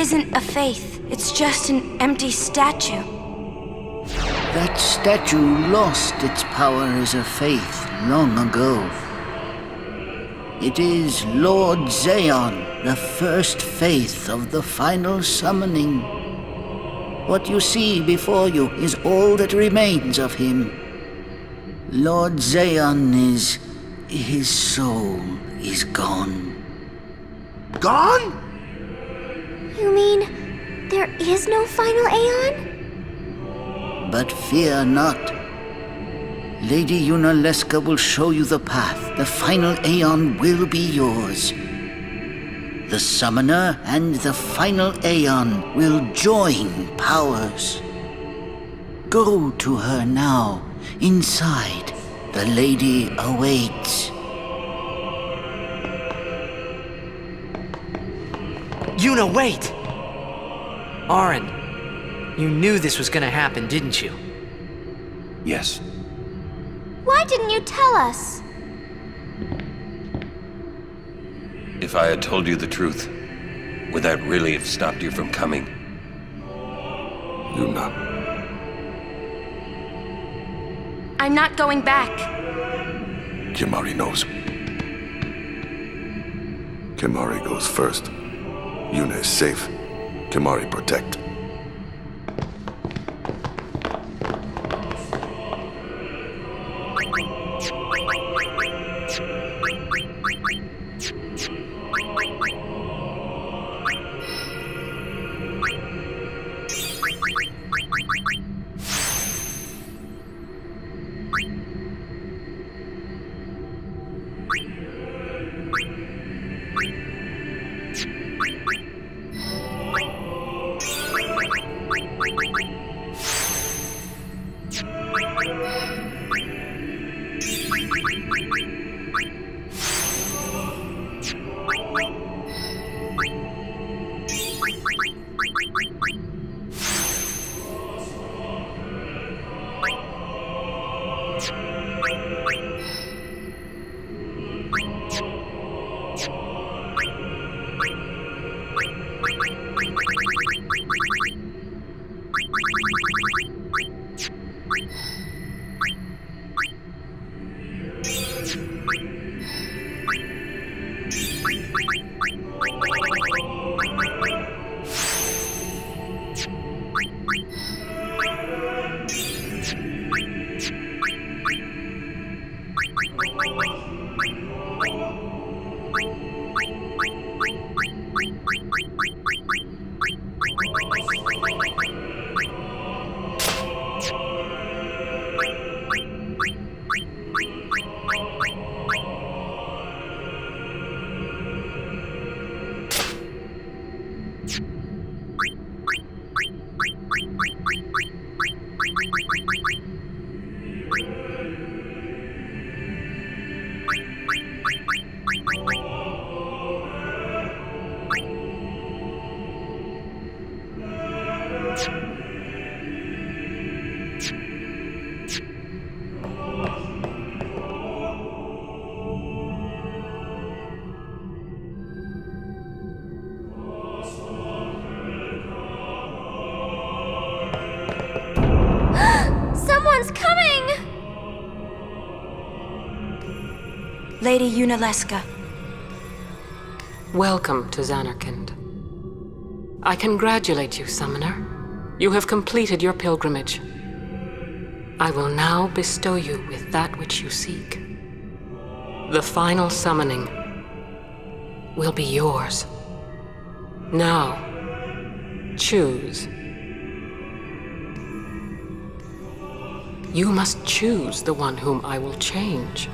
isn't a faith. It's just an empty statue. That statue lost its power as a faith long ago. It is Lord Zayon, the first faith of the final summoning. What you see before you is all that remains of him. Lord Zayon is... his soul is gone. Gone? You mean there is no final Aeon? But fear not. Lady Yunalesca will show you the path. The final Aeon will be yours. The Summoner and the final Aeon will join powers. Go to her now. Inside, the lady awaits. Yuna, wait! Auron, you knew this was gonna happen, didn't you? Yes. Why didn't you tell us? If I had told you the truth, would that really have stopped you from coming? Yuna. I'm not going back. Kimahri knows. Kimahri goes first. Yuna is safe. Kimahri protect. Someone's coming! Lady Yunalesca. Welcome to Zanarkand. I congratulate you, Summoner. You have completed your pilgrimage. I will now bestow you with that which you seek. The final summoning will be yours. Now, choose. You must choose the one whom I will change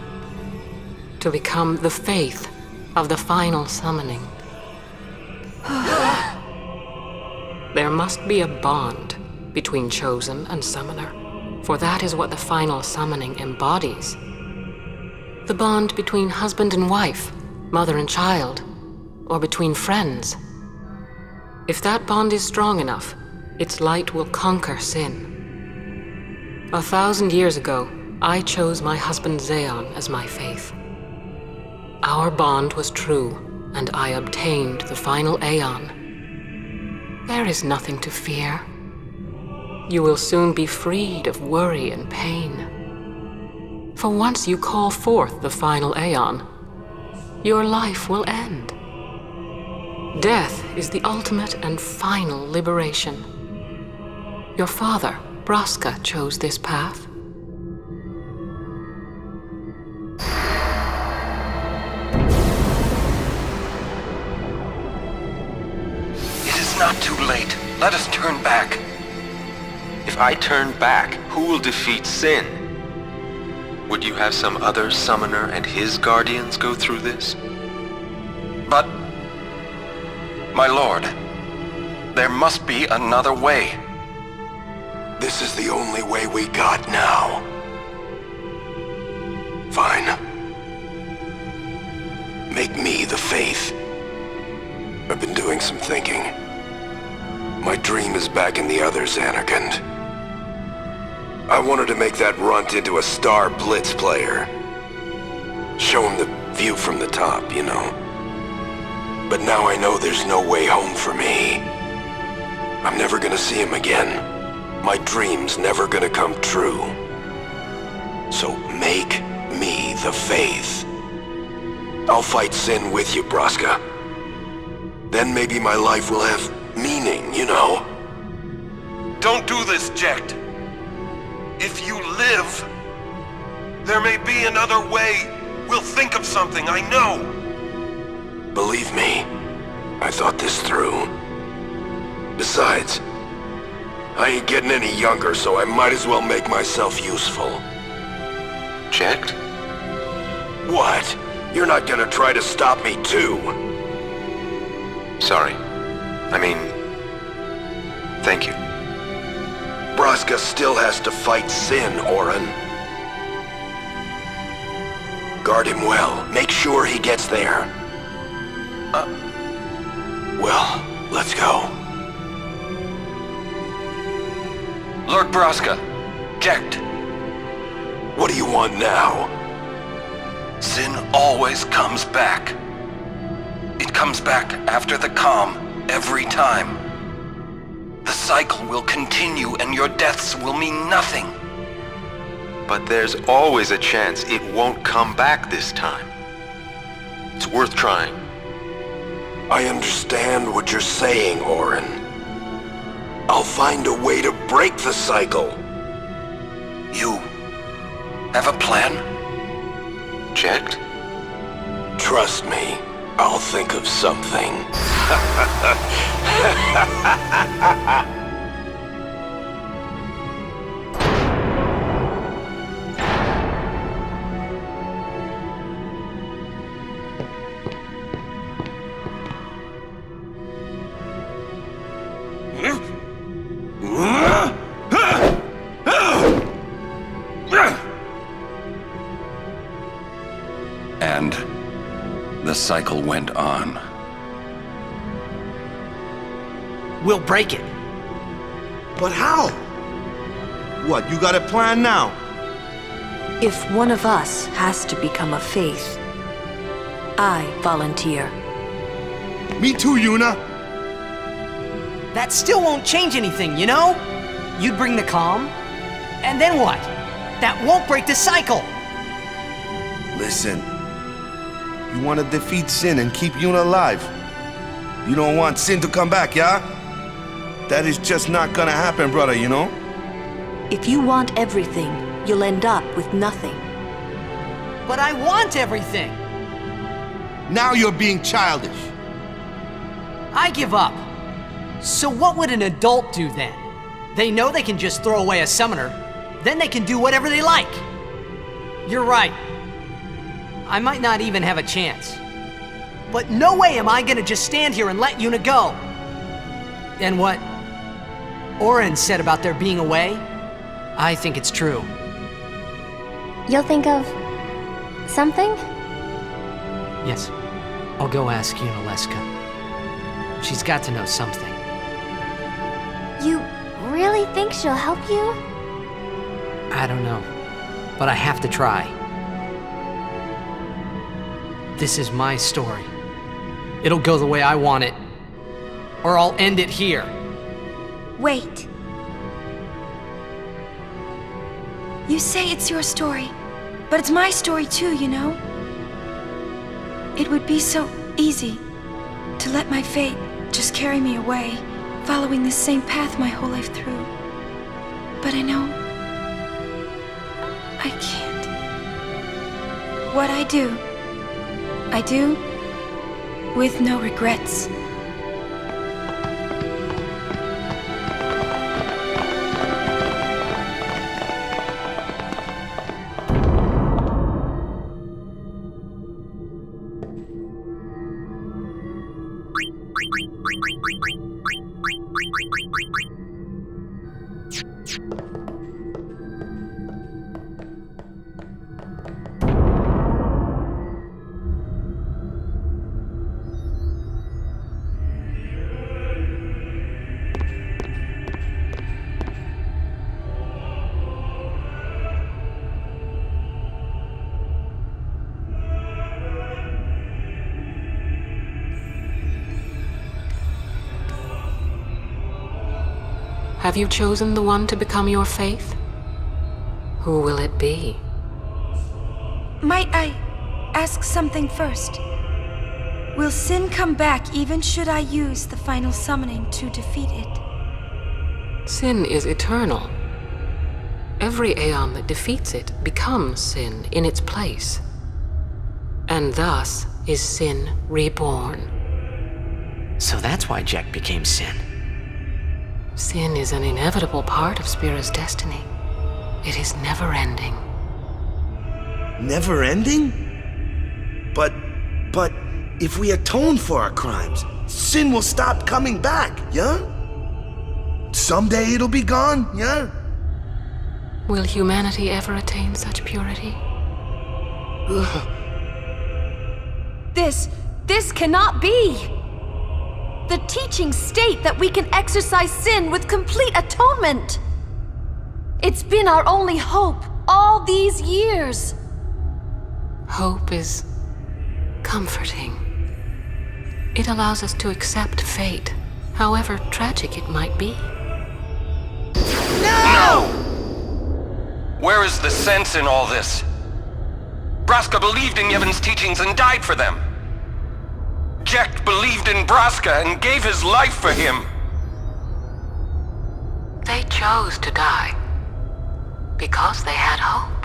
to become the faith of the final summoning. There must be a bond between Chosen and Summoner, for that is what the final summoning embodies. The bond between husband and wife, mother and child, or between friends. If that bond is strong enough, its light will conquer sin. 1,000 years ago, I chose my husband Zayon as my faith. Our bond was true, and I obtained the final Aeon. There is nothing to fear. You will soon be freed of worry and pain. For once you call forth the final Aeon, your life will end. Death is the ultimate and final liberation. Your father, Braska, chose this path. It is not too late. Let us turn back. If I turn back, who will defeat Sin? Would you have some other summoner and his guardians go through this? But, my lord, there must be another way. This is the only way we got now. Fine. Make me the Faith. I've been doing some thinking. My dream is back in the other Xanarkand. I wanted to make that runt into a star blitz player. Show him the view from the top, you know. But now I know there's no way home for me. I'm never gonna see him again. My dream's never gonna come true. So make me the Faith. I'll fight Sin with you, Braska. Then maybe my life will have meaning, you know? Don't do this, Jecht. If you live, there may be another way. We'll think of something, I know. Believe me, I thought this through. Besides, I ain't getting any younger, so I might as well make myself useful. Checked? What? You're not gonna try to stop me too? Sorry. I mean, thank you. Braska still has to fight Sin, Orin. Guard him well. Make sure he gets there. Well, let's go. Lord Braska, Jecht. What do you want now? Sin always comes back. It comes back after the calm, every time. The cycle will continue and your deaths will mean nothing. But there's always a chance it won't come back this time. It's worth trying. I understand what you're saying, Orin. I'll find a way to break the cycle. You have a plan? Checked? Trust me, I'll think of something. And the cycle went on. We'll break it. But how? What, you got a plan now? If one of us has to become a Faith, I volunteer. Me too, Yuna. That still won't change anything, you know? You'd bring the calm, and then what? That won't break the cycle! Listen, you want to defeat Sin and keep Yuna alive. You don't want Sin to come back, yeah? That is just not gonna happen, brother, you know? If you want everything, you'll end up with nothing. But I want everything! Now you're being childish. I give up. So what would an adult do then? They know they can just throw away a summoner, then they can do whatever they like. You're right. I might not even have a chance. But no way am I gonna just stand here and let Yuna go. And what Orin said about there being a way, I think it's true. You'll think of something? Yes, I'll go ask Yuna Leska. She's got to know something. You really think she'll help you? I don't know, but I have to try. This is my story. It'll go the way I want it, or I'll end it here. Wait. You say it's your story, but it's my story too, you know? It would be so easy to let my fate just carry me away, following the same path my whole life through. But I know I can't. What I do with no regrets. Have you chosen the one to become your faith? Who will it be? Might I ask something first? Will sin come back even should I use the final summoning to defeat it? Sin is eternal. Every Aeon that defeats it becomes sin in its place. And thus is sin reborn. So that's why Jack became Sin. Sin is an inevitable part of Spira's destiny. It is never-ending. Never-ending? But if we atone for our crimes, sin will stop coming back, yeah? Someday it'll be gone, yeah? Will humanity ever attain such purity? This cannot be! The teachings state that we can exorcise sin with complete atonement! It's been our only hope all these years! Hope is comforting. It allows us to accept fate, however tragic it might be. No! Where is the sense in all this? Braska believed in Yevon's teachings and died for them. Jack believed in Braska and gave his life for him. They chose to die because they had hope.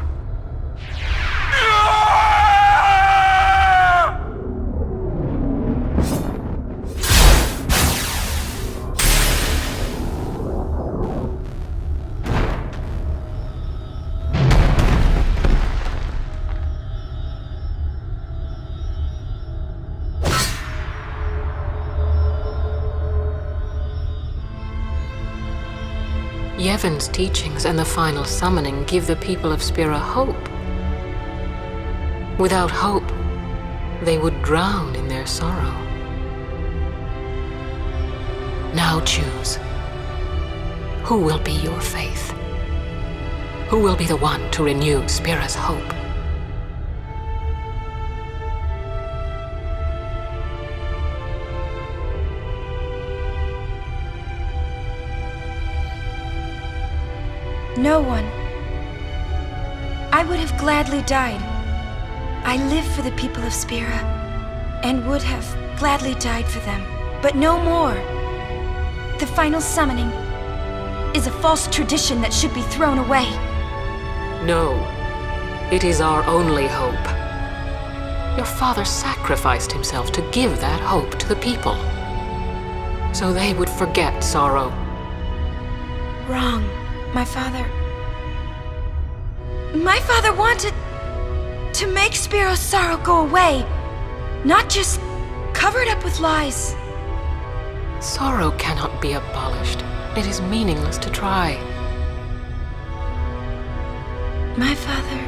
Yevon's teachings and the final summoning give the people of Spira hope. Without hope, they would drown in their sorrow. Now choose. Who will be your faith? Who will be the one to renew Spira's hope? No one. I would have gladly died. I live for the people of Spira, and would have gladly died for them, but no more. The final summoning is a false tradition that should be thrown away. No, it is our only hope. Your father sacrificed himself to give that hope to the people, so they would forget sorrow. Wrong. My father wanted to make Spiro's sorrow go away, not just cover it up with lies. Sorrow cannot be abolished. It is meaningless to try. My father,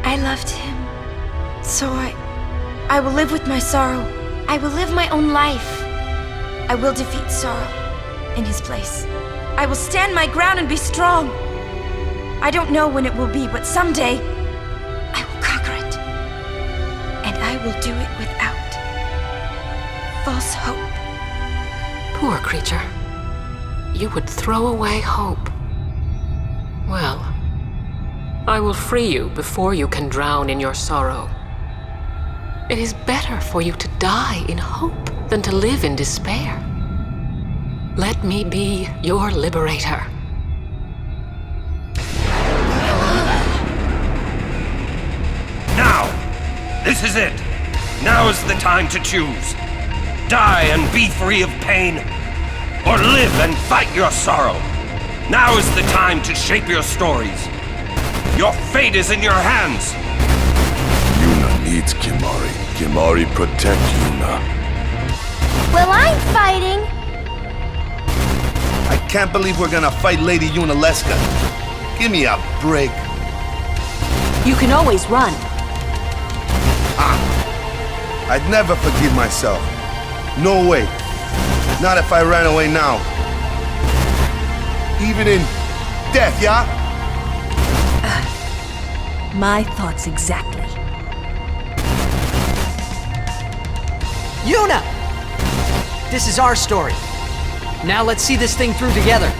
I loved him. So I will live with my sorrow. I will live my own life. I will defeat sorrow in his place. I will stand my ground and be strong. I don't know when it will be, but someday I will conquer it. And I will do it without false hope. Poor creature. you would throw away hope. Well, I will free you before you can drown in your sorrow. It is better for you to die in hope than to live in despair. Let me be your liberator. Now! This is it! Now is the time to choose. Die and be free of pain, or live and fight your sorrow. Now is the time to shape your stories. Your fate is in your hands. Yuna needs Kimahri. Kimahri protect Yuna. Well, I'm fighting. I can't believe we're gonna fight Lady Yunalesca. Give me a break. You can always run. I'd never forgive myself. No way. Not if I ran away now. Even in death, yeah? My thoughts exactly. Yuna! This is our story. Now let's see this thing through together.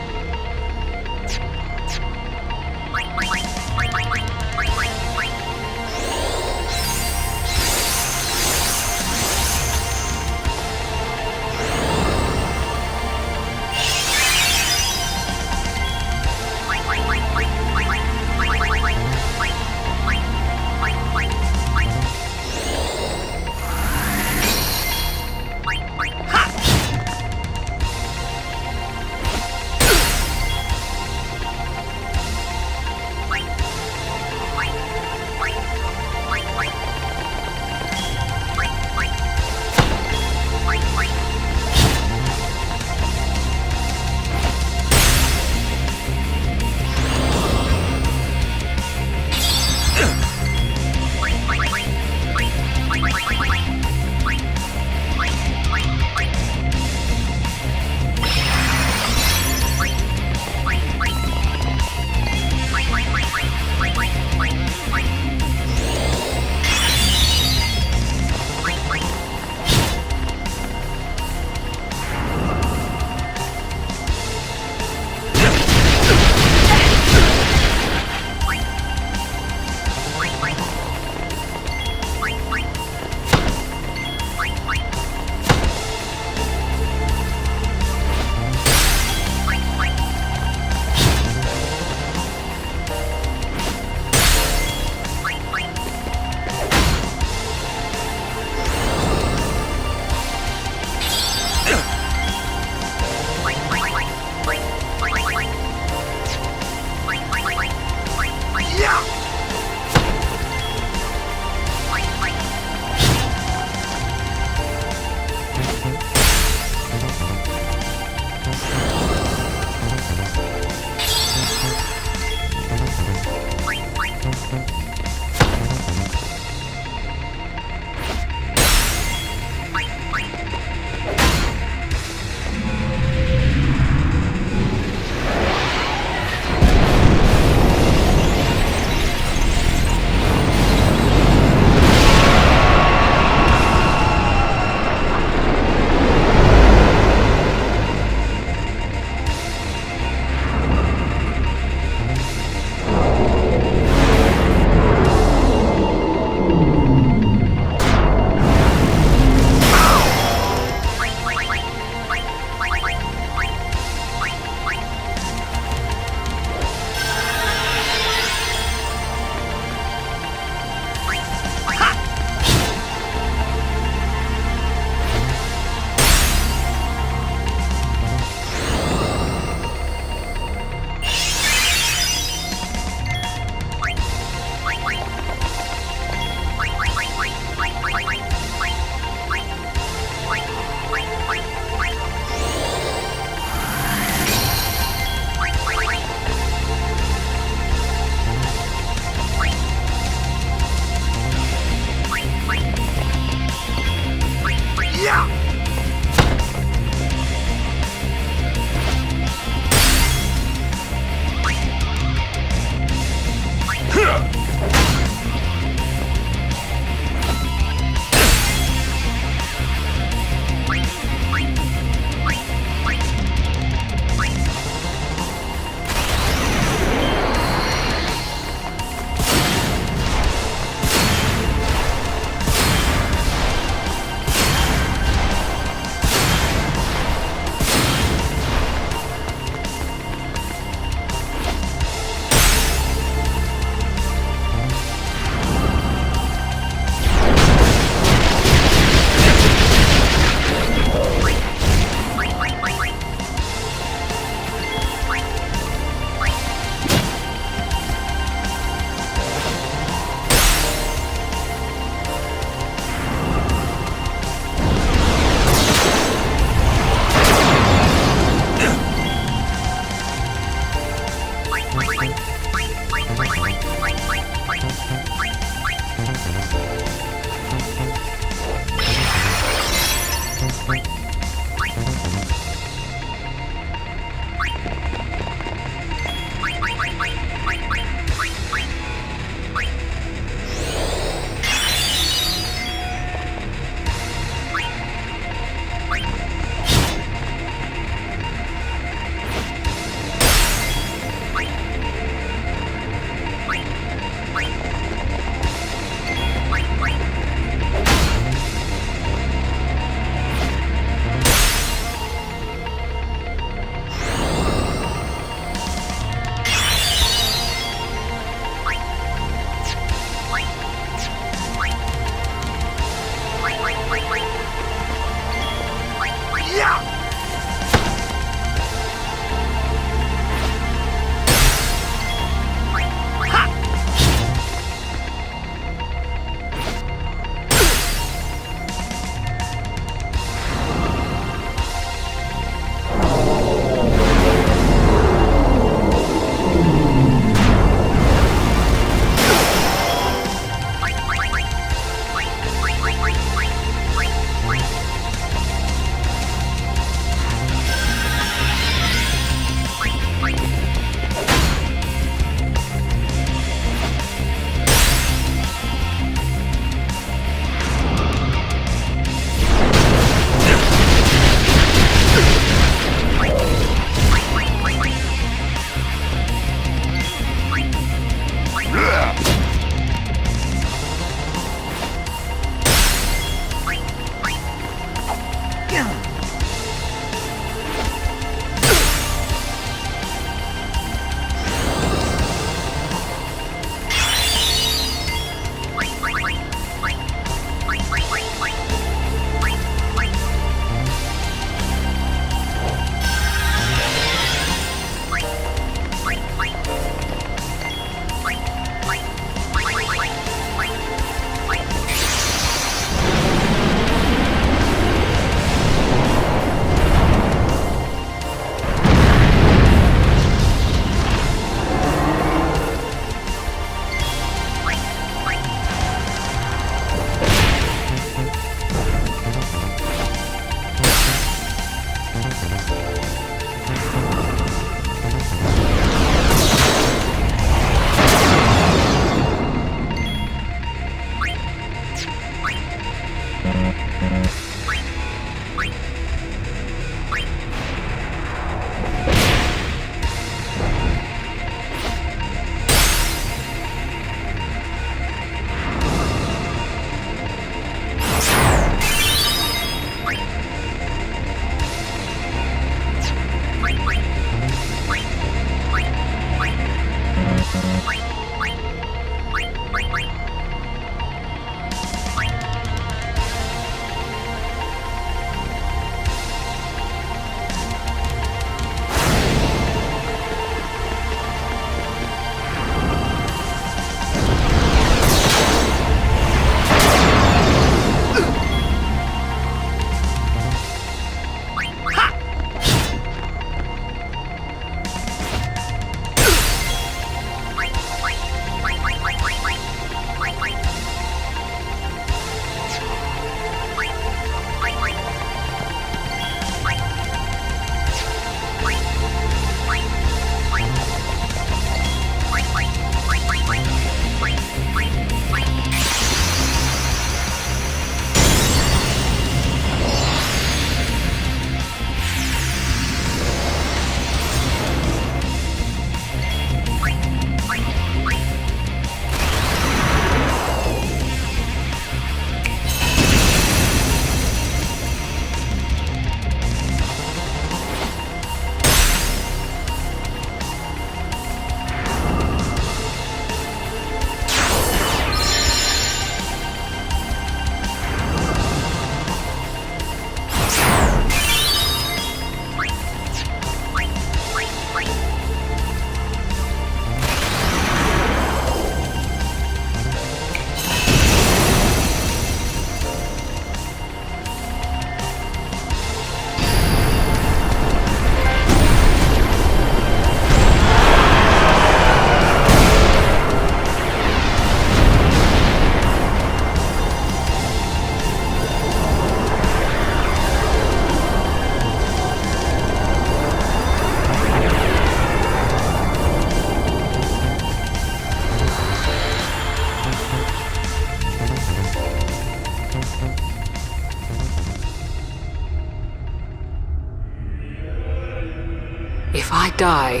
die,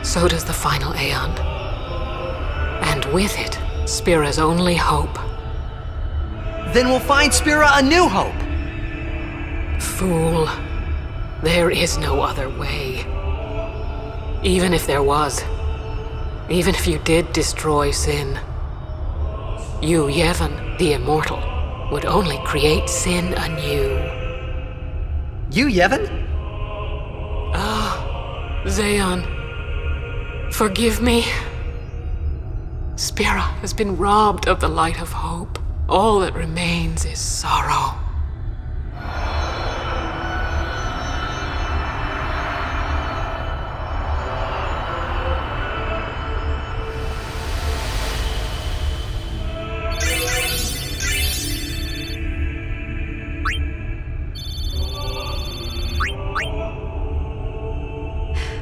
so does the final Aeon. And with it, Spira's only hope. Then we'll find Spira a new hope. Fool. There is no other way. Even if there was, even if you did destroy Sin, you, Yevon, the Immortal, would only create Sin anew. You, Yevon? Zayon, forgive me. Spira has been robbed of the light of hope. All that remains is sorrow.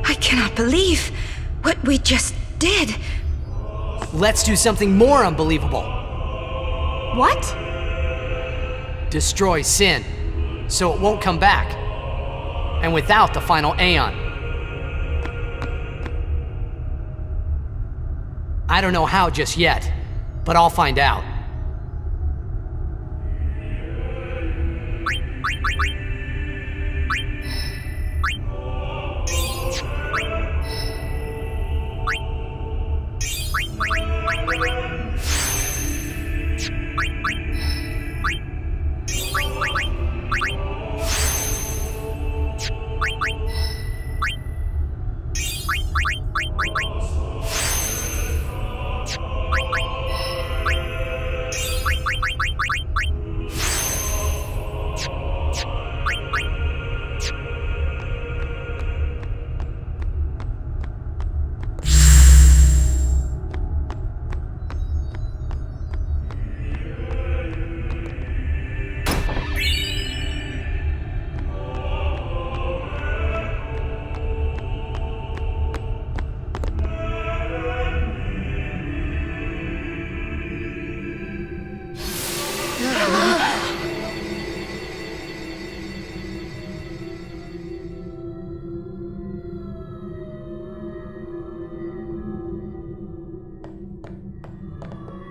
I cannot believe what we just did. Let's do something more unbelievable. What? Destroy Sin, so it won't come back. And without the final Aeon. I don't know how just yet, but I'll find out.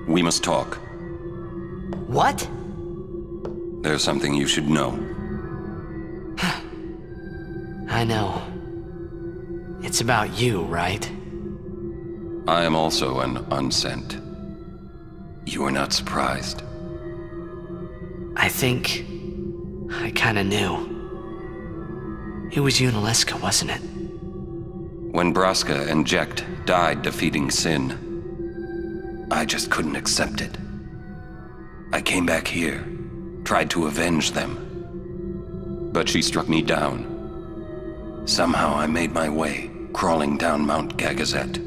We must talk. What? There's something you should know. I know. It's about you, right? I am also an unsent. You are not surprised. I think I kinda knew. It was you and Aleska, wasn't it? When Braska and Jekt died defeating Sin, I just couldn't accept it. I came back here, tried to avenge them. But she struck me down. Somehow I made my way, crawling down Mount Gagazet.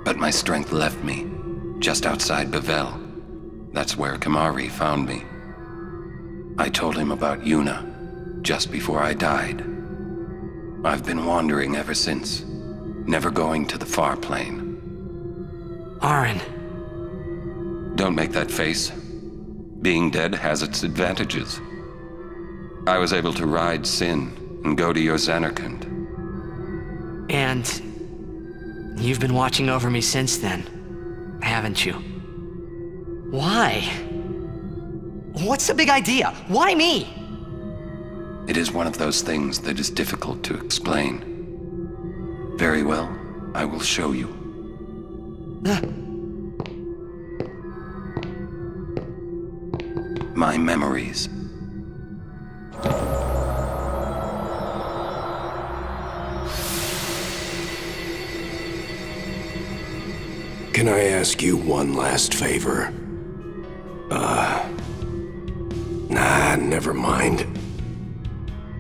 But my strength left me, just outside Bavel. That's where Kamari found me. I told him about Yuna, just before I died. I've been wandering ever since, never going to the far plane. Aren. Don't make that face. Being dead has its advantages. I was able to ride Sin and go to your Xanarkand. And you've been watching over me since then, haven't you? Why? What's the big idea? Why me? It is one of those things that is difficult to explain. Very well, I will show you. My memories. Can I ask you one last favor? Nah, never mind.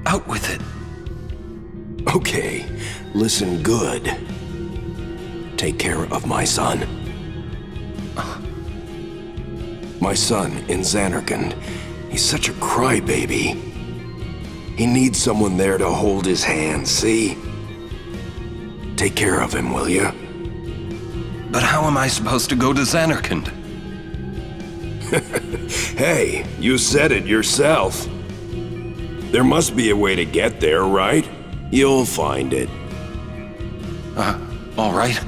Out with it. Okay, listen good. Take care of my son. My son in Xanarkand. He's such a crybaby. He needs someone there to hold his hand, see? Take care of him, will you? But how am I supposed to go to Xanarkand? Hey, you said it yourself. There must be a way to get there, right? You'll find it. All right.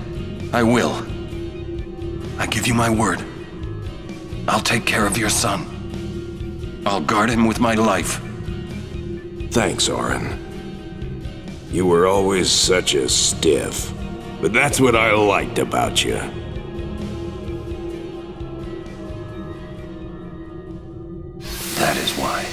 I will. I give you my word. I'll take care of your son. I'll guard him with my life. Thanks, Orin. You were always such a stiff. But that's what I liked about you. That is why.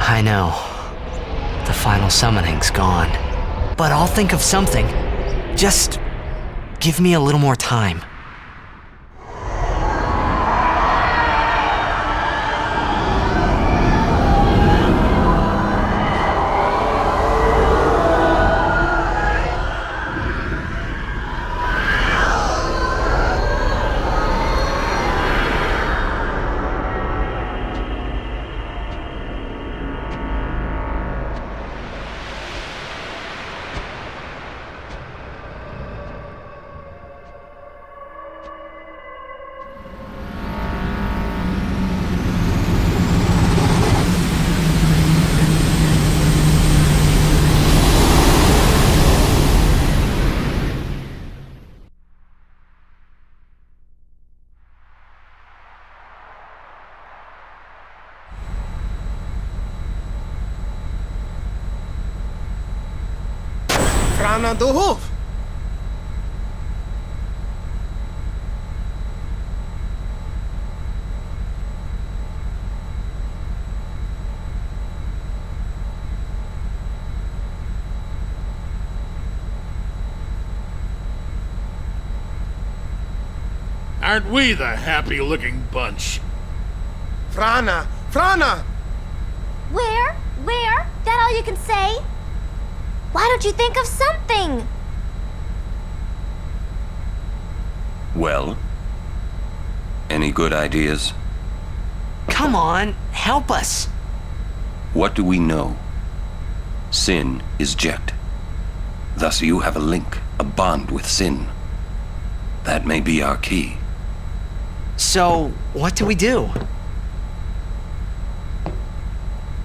I know. The final summoning's gone. But I'll think of something. Just give me a little more time. Frana de Hof! Aren't we the happy-looking bunch? Frana! Frana! Where? Where? That all you can say? Why don't you think of something? Well, any good ideas? Come on, help us. What do we know? Sin is Jet. Thus you have a link, a bond with Sin. That may be our key. So, what do we do?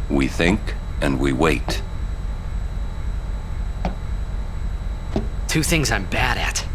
We think and we wait. Two things I'm bad at.